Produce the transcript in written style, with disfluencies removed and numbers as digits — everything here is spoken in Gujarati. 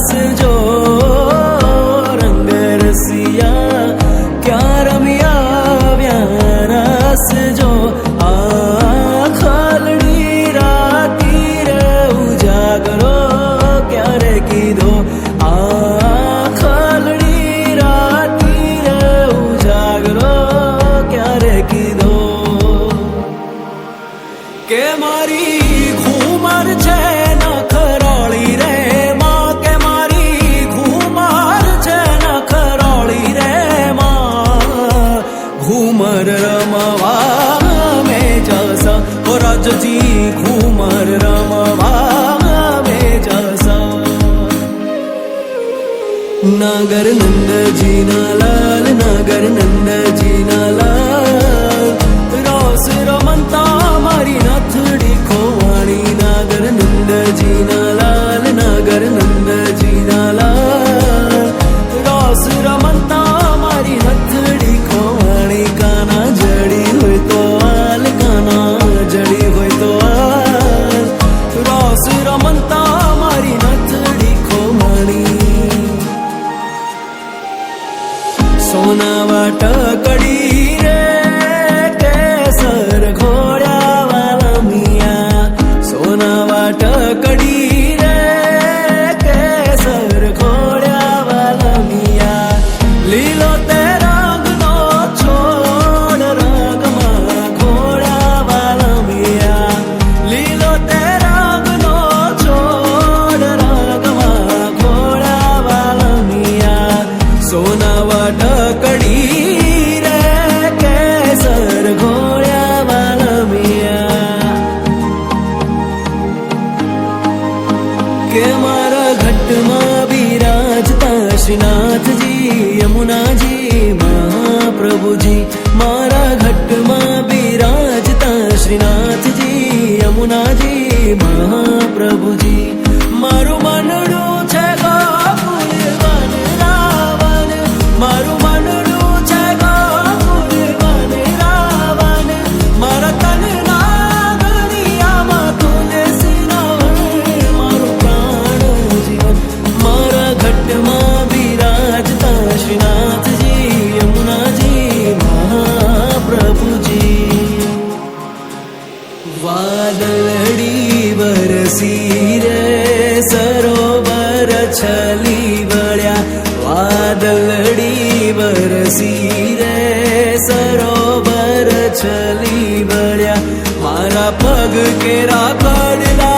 નાસજો રંગ રસિયા ક્યાં રમી આવ્યા નાસજો આ ખાલડી રાતી રે ઉજાગરો ક્યારે કીધો આ ખાલડી રાતી રે ઉજાગરો ક્યારે કીધો કે મારી ઘુમર છે નખરોળી રે માં કે મારી ઘુમર છે નખરોળી રે માં ઘુમર રમવા મે જસા ઓ રાજજી ઘુમર રમવા મે જસા નાગર નંદજીના લાલ નાગર નંદજીના લાલ રોસ રમતા મારી નથડી ખોવાણી નાગર નંદજીના લાલ નાગર નંદજીના લાલ રોસ રમતા મારી નથડી ખોવાણી કાના જડી હોય તો હાલ કાના જડી હોય તો હાલ રોસ રમતા મારી નથડી ખોવાણી સોના વાટકડી રે કેસર ઘોડા વાલા મિયા સોના વાટકડી રે કેસર ઘોડા વાલા મિયા લીલો તે રંગનો છોડ રંગમાં ઘોડા વાલા મિયા લીલો તે રંગનો છોડ રંગમાં ઘોડા વાલા મિયા સોના વાટકડી રે કેસર ઘોડા વાલા મિયા કે મારા ઘટમાં બિરાજતા શ્રીનાથજી યમુનાજી મહાપ્રભુજી મારા ઘટમાં બિરાજતા શ્રીનાથજી યમુનાજી મહાપ્રભુજી મારું મનડું છે ગોકુલ વન રાવણ મારું મનડું છે ગોકુલ વન રાવણ મારા તનના દુનિયામાં તુલસીના વન મારું પ્રાણ જીવન મારા ઘટમાં બિરાજતા શ્રીનાથજી યમુનાજી મહાપ્રભુજી વાદળડી વરસી રે સરોવર છલી વળ્યા વાદળડી વરસી રે સરોવર છલી વળ્યા મારા પગ કેરા પડલા